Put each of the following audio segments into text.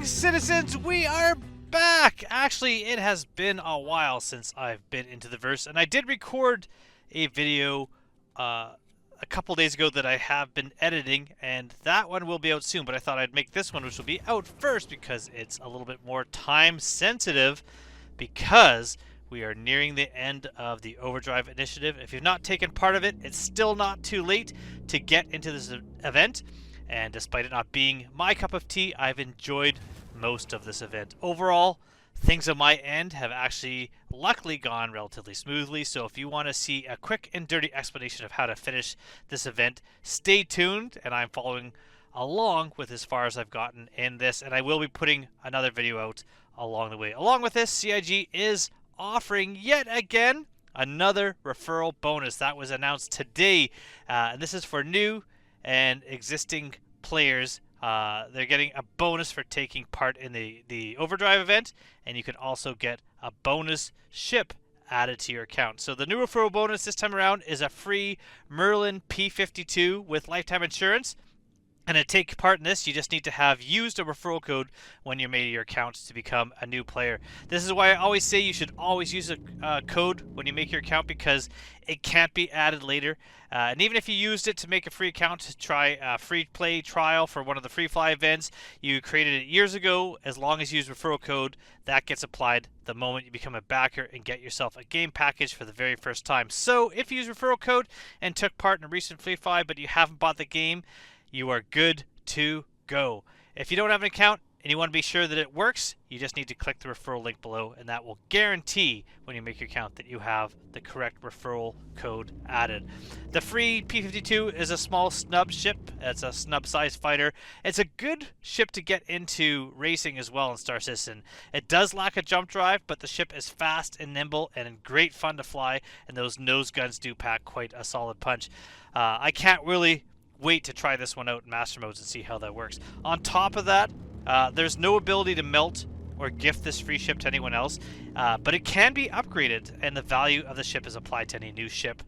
Citizens, we are back! Actually, it has been a while since I've been into the verse, and I did record a video a couple days ago that I have been editing, and that one will be out soon, but I thought I'd make this one, which will be out first, because it's a little bit more time sensitive, because we are nearing the end of the Overdrive initiative. If you've not taken part of it, it's still not too late to get into this event, and despite it not being my cup of tea, I've enjoyed most of this event. Overall, things on my end have actually luckily gone relatively smoothly, so if you want to see a quick and dirty explanation of how to finish this event, stay tuned, and I'm following along with as far as I've gotten in this, and I will be putting another video out along the way. Along with this, CIG is offering yet again another referral bonus that was announced today, and this is for new and existing players. They're getting a bonus for taking part in the Overdrive event, and you can also get a bonus ship added to your account. So the new referral bonus this time around is a free Merlin P52 with lifetime insurance. And to take part in this, you just need to have used a referral code when you made your account to become a new player. This is why I always say you should always use a code when you make your account, because it can't be added later. And even if you used it to make a free account to try a free play trial for one of the free fly events, you created it years ago, as long as you use referral code, that gets applied the moment you become a backer and get yourself a game package for the very first time. So if you use referral code and took part in a recent free fly, but you haven't bought the game, you are good to go. If you don't have an account and you want to be sure that it works, you just need to click the referral link below, and that will guarantee when you make your account that you have the correct referral code added. The free P52 is a small snub ship. It's a snub-sized fighter. It's a good ship to get into racing as well in Star Citizen. It does lack a jump drive, but the ship is fast and nimble and great fun to fly, and those nose guns do pack quite a solid punch. I can't really wait to try this one out in master modes and see how that works. On top of that, there's no ability to melt or gift this free ship to anyone else, but it can be upgraded, and the value of the ship is applied to any new ship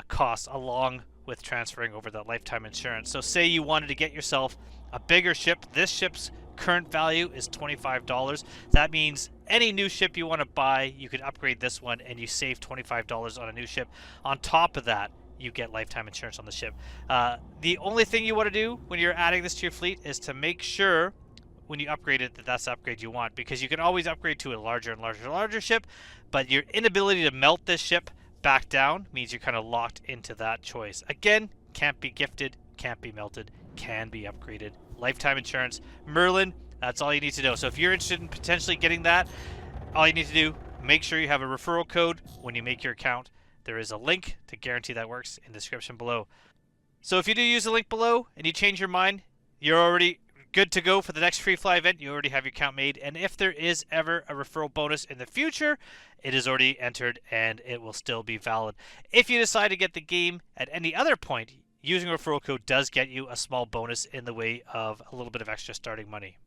cost, along with transferring over the lifetime insurance. So say you wanted to get yourself a bigger ship. This ship's current value is $25. That means any new ship you want to buy, you can upgrade this one, and you save $25 on a new ship. On top of that, you get lifetime insurance on the ship. The only thing you want to do when you're adding this to your fleet is to make sure when you upgrade it that that's the upgrade you want, because you can always upgrade to a larger and larger ship, but your inability to melt this ship back down means you're kind of locked into that choice. Again, can't be gifted, can't be melted, can be upgraded. Lifetime insurance, Merlin, that's all you need to know. So if you're interested in potentially getting that, all you need to do, make sure you have a referral code when you make your account. There is a link to guarantee that works in the description below. So if you do use the link below and you change your mind, you're already good to go for the next free fly event. You already have your account made, and if there is ever a referral bonus in the future, it is already entered and it will still be valid. If you decide to get the game at any other point, using a referral code does get you a small bonus in the way of a little bit of extra starting money.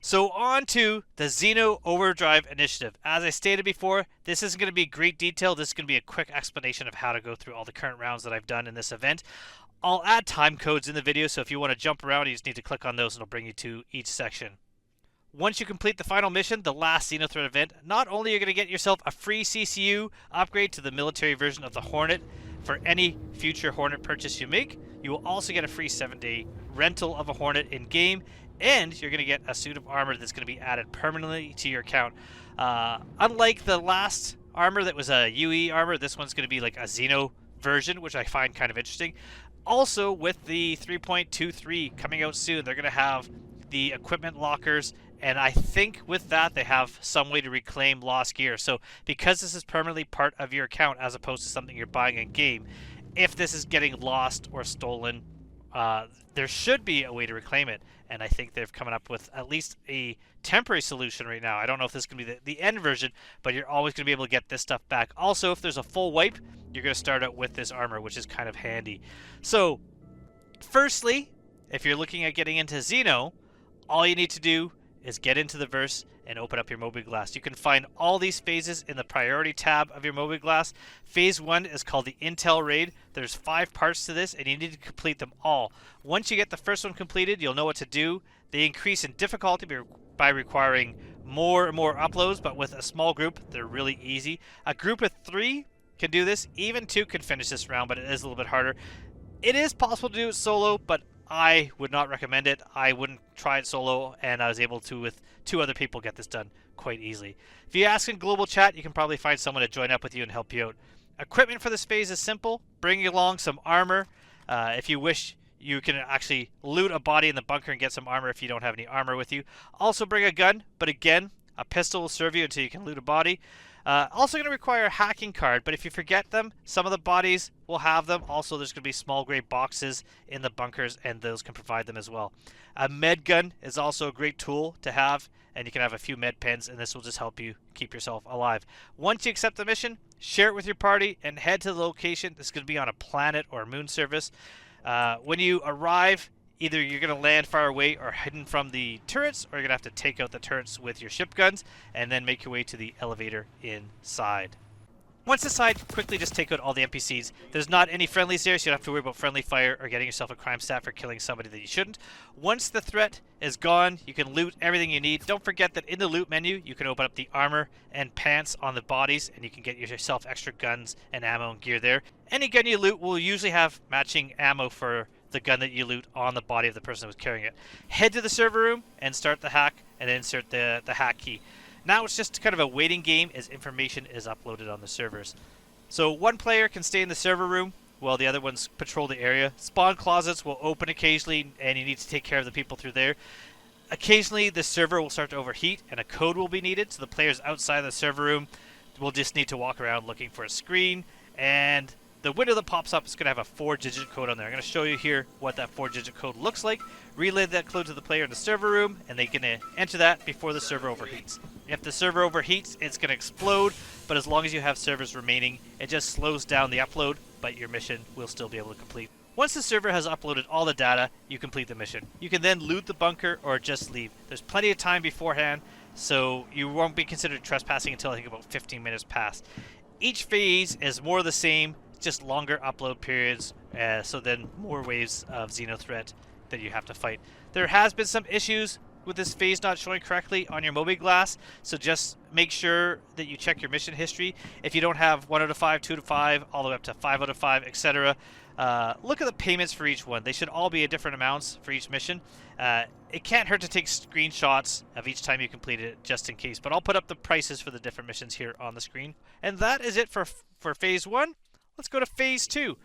So on to the Xeno Overdrive initiative. As I stated before, this isn't going to be great detail. This is going to be a quick explanation of how to go through all the current rounds that I've done in this event. I'll add time codes in the video, so if you want to jump around, you just need to click on those and it'll bring you to each section. Once you complete the final mission, the last Xenothreat event, not only are you going to get yourself a free CCU upgrade to the military version of the Hornet for any future Hornet purchase you make, you will also get a free 7-day rental of a Hornet in-game, and you're going to get a suit of armor that's going to be added permanently to your account. Unlike the last armor that was a UE armor, this one's going to be like a Xeno version, which I find kind of interesting. Also, with the 3.23 coming out soon, they're going to have the equipment lockers, and I think with that they have some way to reclaim lost gear. So because this is permanently part of your account as opposed to something you're buying in game, if this is getting lost or stolen, there should be a way to reclaim it, and I think they've come up with at least a temporary solution right now. I don't know if this is going to be the end version, but you're always going to be able to get this stuff back. Also, if there's a full wipe, you're going to start out with this armor, which is kind of handy. So, firstly, if you're looking at getting into Xeno, all you need to do is get into the verse and open up your mobiGlas. You can find all these phases in the priority tab of your mobiGlas. Phase 1 is called the Intel Raid. There's 5 parts to this, and you need to complete them all. Once you get the first one completed, you'll know what to do. They increase in difficulty by requiring more and more uploads, but with a small group, they're really easy. A group of 3 can do this. Even 2 can finish this round, but it is a little bit harder. It is possible to do it solo, but I would not recommend it. I wouldn't try it solo, and I was able to, with 2 other people, get this done quite easily. If you ask in global chat, you can probably find someone to join up with you and help you out. Equipment for this phase is simple. Bring along some armor. If you wish, you can actually loot a body in the bunker and get some armor if you don't have any armor with you. Also bring a gun, but again, a pistol will serve you until you can loot a body. Also going to require a hacking card, but if you forget them, some of the bodies will have them. Also, there's going to be small gray boxes in the bunkers, and those can provide them as well. A med gun is also a great tool to have, and you can have a few med pens, and this will just help you keep yourself alive. Once you accept the mission, share it with your party and head to the location. This is going to be on a planet or a moon service. When you arrive, either you're going to land far away or hidden from the turrets, or you're going to have to take out the turrets with your ship guns and then make your way to the elevator inside. Once inside, quickly just take out all the NPCs. There's not any friendlies there, so you don't have to worry about friendly fire or getting yourself a crime stat for killing somebody that you shouldn't. Once the threat is gone, you can loot everything you need. Don't forget that in the loot menu, you can open up the armor and pants on the bodies, and you can get yourself extra guns and ammo and gear there. Any gun you loot will usually have matching ammo for the gun that you loot on the body of the person who was carrying it. Head to the server room and start the hack, and then insert the hack key. Now it's just kind of a waiting game as information is uploaded on the servers. So one player can stay in the server room while the other ones patrol the area. Spawn closets will open occasionally, and you need to take care of the people through there. Occasionally the server will start to overheat and a code will be needed, so the players outside the server room will just need to walk around looking for a screen, and the window that pops up is going to have a 4-digit code on there. I'm going to show you here what that 4-digit code looks like. Relay that code to the player in the server room, and they're going to enter that before the server overheats. If the server overheats, it's going to explode, but as long as you have servers remaining, it just slows down the upload, but your mission will still be able to complete. Once the server has uploaded all the data, you complete the mission. You can then loot the bunker or just leave. There's plenty of time beforehand, so you won't be considered trespassing until I think about 15 minutes past. Each phase is more the same, just longer upload periods, so then more waves of Xenothreat that you have to fight. There has been some issues with this phase not showing correctly on your mobiGlas, so just make sure that you check your mission history. If you don't have 1 out of 5, 2 out of 5, all the way up to 5 out of 5, etc., look at the payments for each one. They should all be at different amounts for each mission. It can't hurt to take screenshots of each time you complete it, just in case. But I'll put up the prices for the different missions here on the screen. And that is it for Phase 1. Let's go to Phase 2.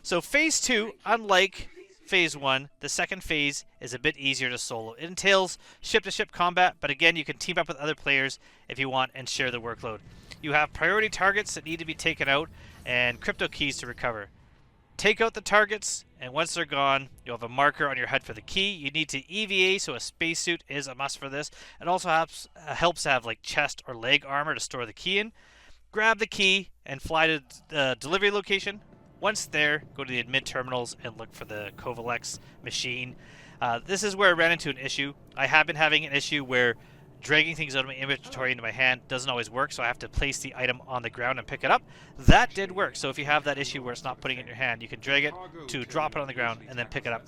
So Phase 2, unlike Phase 1, the second phase is a bit easier to solo. It entails ship-to-ship combat, but again, you can team up with other players if you want and share the workload. You have priority targets that need to be taken out and crypto keys to recover. Take out the targets, and once they're gone, you'll have a marker on your HUD for the key. You need to EVA, so a spacesuit is a must for this. It also helps to have like chest or leg armor to store the key in. Grab the key and fly to the delivery location. Once there, go to the admin terminals and look for the Kovalex machine. This is where I ran into an issue. I have been having an issue where dragging things out of my inventory into my hand doesn't always work, so I have to place the item on the ground and pick it up. That did work, so if you have that issue where it's not putting it in your hand, you can drag it to drop it on the ground and then pick it up.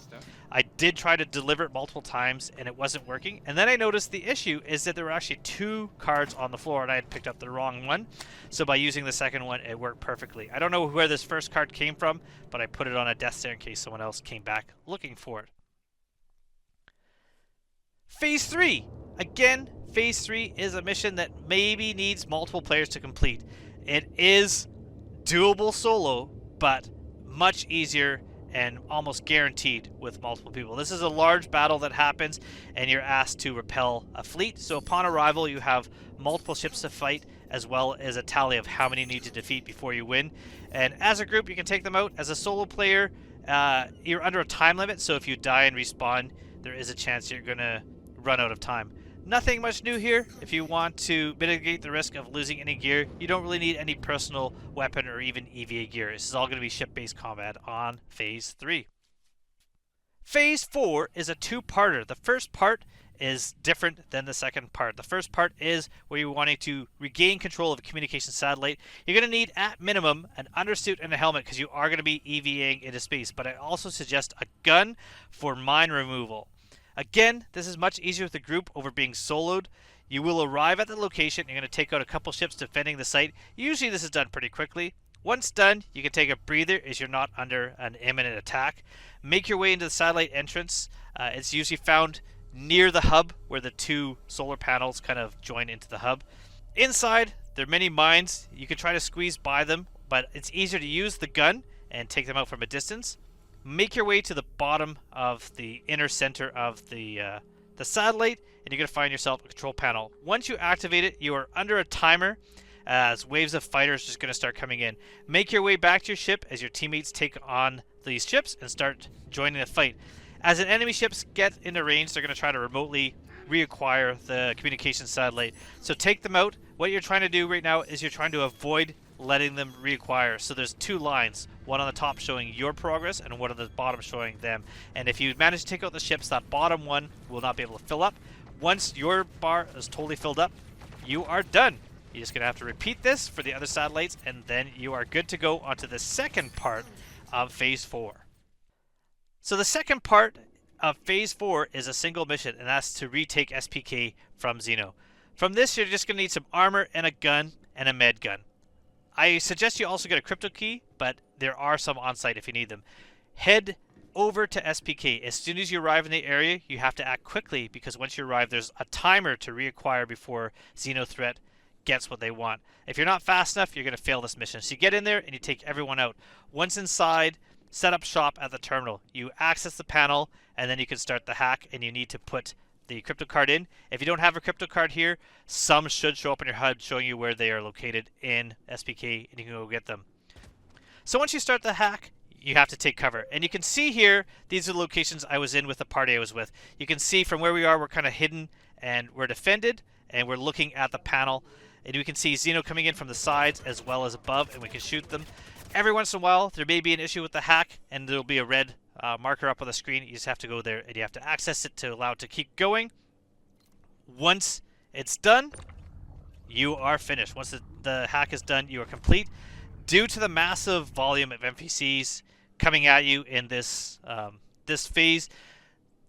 I did try to deliver it multiple times and it wasn't working, and then I noticed the issue is that there were actually 2 cards on the floor and I had picked up the wrong one, so by using the second one it worked perfectly. I don't know where this first card came from, but I put it on a desk there in case someone else came back looking for it. Phase 3. Again, Phase 3 is a mission that maybe needs multiple players to complete. It is doable solo, but much easier and almost guaranteed with multiple people. This is a large battle that happens, and you're asked to repel a fleet. So upon arrival, you have multiple ships to fight, as well as a tally of how many you need to defeat before you win. And as a group, you can take them out. As a solo player, you're under a time limit, so if you die and respawn, there is a chance you're going to run out of time. Nothing much new here. If you want to mitigate the risk of losing any gear, you don't really need any personal weapon or even EVA gear. This is all going to be ship-based combat on Phase 3. Phase 4 is a two-parter. The first part is different than the second part. The first part is where you're wanting to regain control of a communication satellite. You're going to need, at minimum, an undersuit and a helmet because you are going to be EVAing into space. But I also suggest a gun for mine removal. Again, this is much easier with a group over being soloed. You will arrive at the location. You're going to take out a couple ships defending the site. Usually this is done pretty quickly. Once done, you can take a breather as you're not under an imminent attack. Make your way into the satellite entrance. It's usually found near the hub where the two solar panels kind of join into the hub. Inside, there are many mines. You can try to squeeze by them, but it's easier to use the gun and take them out from a distance. Make your way to the bottom of the inner center of the satellite, and you're going to find yourself a control panel. Once you activate it, you are under a timer as waves of fighters just going to start coming in. Make your way back to your ship as your teammates take on these ships and start joining the fight. As an enemy ships get into range, they're going to try to remotely reacquire the communication satellite. So take them out. What you're trying to do right now is you're trying to avoid letting them reacquire. So there's two lines, one on the top showing your progress and one on the bottom showing them. And if you manage to take out the ships, that bottom one will not be able to fill up. Once your bar is totally filled up, you are done. You're just going to have to repeat this for the other satellites, and then you are good to go onto the second part of Phase 4. So the second part of Phase 4 is a single mission, and that's to retake SPK from Xeno. From this, you're just going to need some armor and a gun and a med gun. I suggest you also get a crypto key, but there are some on site if you need them. Head over to SPK. As soon as you arrive in the area, you have to act quickly because once you arrive, there's a timer to reacquire before Xenothreat gets what they want. If you're not fast enough, you're going to fail this mission. So you get in there and you take everyone out. Once inside, set up shop at the terminal. You access the panel and then you can start the hack, and you need to put the crypto card in. If you don't have a crypto card here, some should show up on your HUD showing you where they are located in SPK, and you can go get them. So once you start the hack, you have to take cover. And you can see here, these are the locations I was in with the party I was with. You can see from where we are, we're kind of hidden and we're defended, and we're looking at the panel. And we can see Xeno coming in from the sides as well as above, and we can shoot them. Every once in a while, there may be an issue with the hack, and there'll be a red marker up on the screen. You just have to go there, and you have to access it to allow it to keep going. Once it's done, you are finished. Once the hack is done, you are complete. Due to the massive volume of NPCs coming at you in this this phase,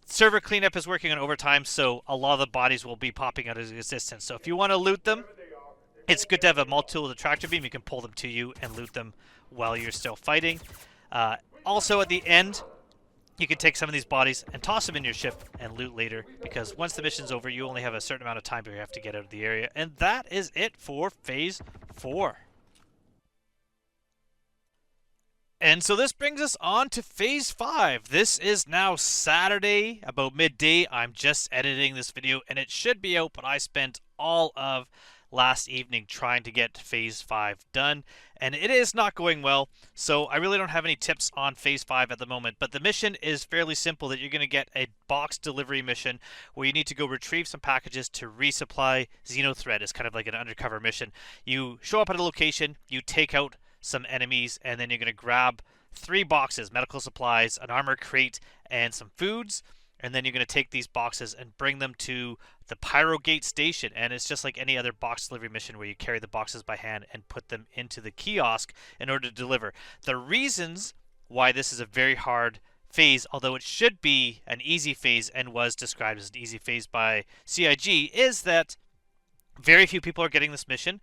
server cleanup is working on overtime, so a lot of the bodies will be popping out of existence. So if you want to loot them, it's good to have a multi-tool tractor beam. You can pull them to you and loot them while you're still fighting. Also, at the end, you can take some of these bodies and toss them in your ship and loot later, because once the mission's over, you only have a certain amount of time before you have to get out of the area. And that is it for Phase 4. And so this brings us on to Phase 5. This is now Saturday, about midday. I'm just editing this video, and it should be out, but I spent all of last evening trying to get Phase 5 done, and it is not going well, so I really don't have any tips on Phase 5 at the moment. But the mission is fairly simple, that you're going to get a box delivery mission where you need to go retrieve some packages to resupply Xenothreat. It's kind of like an undercover mission. You show up at a location, you take out some enemies, and then you're going to grab 3 boxes, medical supplies, an armor crate, and some foods. And then you're going to take these boxes and bring them to the Pyrogate station. And it's just like any other box delivery mission where you carry the boxes by hand and put them into the kiosk in order to deliver. The reasons why this is a very hard phase, although it should be an easy phase and was described as an easy phase by CIG, is that very few people are getting this mission.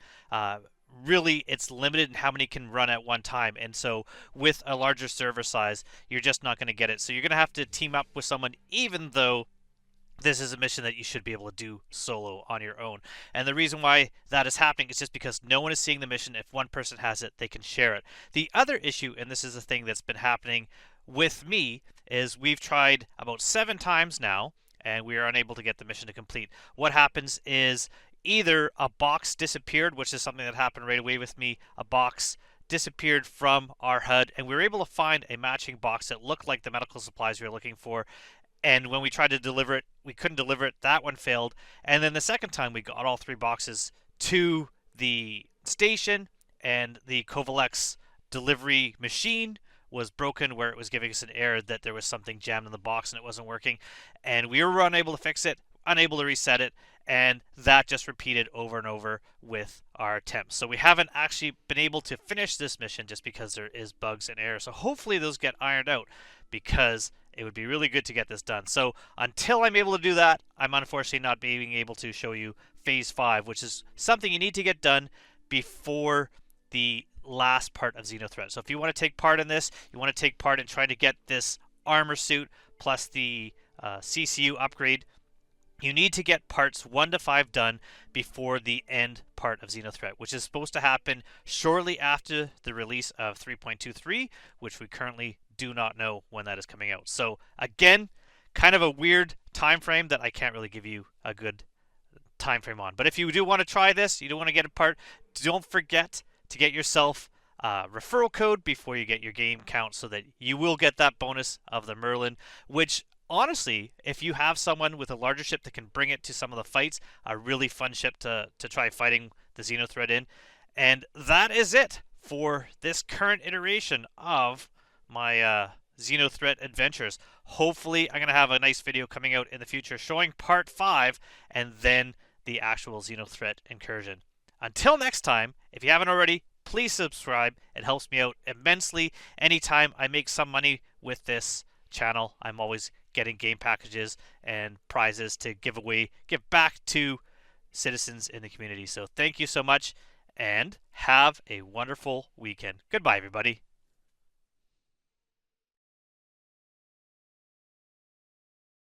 Really, it's limited in how many can run at one time, and so with a larger server size, you're just not going to get it. So you're going to have to team up with someone, even though this is a mission that you should be able to do solo on your own. And the reason why that is happening is just because no one is seeing the mission. If one person has it, they can share it. The other issue, and this is a thing that's been happening with me, is we've tried about 7 times now, and we are unable to get the mission to complete. What happens is either a box disappeared, which is something that happened right away with me. A box disappeared from our HUD, and we were able to find a matching box that looked like the medical supplies we were looking for. And when we tried to deliver it, we couldn't deliver it. That one failed. And then the second time we got all 3 boxes to the station, and the Kovalex delivery machine was broken, where it was giving us an error that there was something jammed in the box and it wasn't working. And we were unable to fix it, unable to reset it, and that just repeated over and over with our attempts. So we haven't actually been able to finish this mission just because there is bugs and errors. So hopefully those get ironed out, because it would be really good to get this done. So until I'm able to do that, I'm unfortunately not being able to show you Phase 5, which is something you need to get done before the last part of Xenothreat. So if you want to take part in this, you want to take part in trying to get this armor suit plus the CCU upgrade, you need to get parts 1 to 5 done before the end part of Xenothreat, which is supposed to happen shortly after the release of 3.23, which we currently do not know when that is coming out. So again, kind of a weird time frame that I can't really give you a good time frame on. But if you do want to try this, you do want to get a part, don't forget to get yourself a referral code before you get your game count, so that you will get that bonus of the Merlin, which honestly, if you have someone with a larger ship that can bring it to some of the fights, a really fun ship to try fighting the Xenothreat in. And that is it for this current iteration of my Xenothreat adventures. Hopefully I'm going to have a nice video coming out in the future showing part 5 and then the actual Xenothreat incursion. Until next time, if you haven't already, please subscribe. It helps me out immensely. Anytime I make some money with this channel, I'm always getting game packages and prizes to give away, give back to citizens in the community. So thank you so much, and have a wonderful weekend. Goodbye, everybody.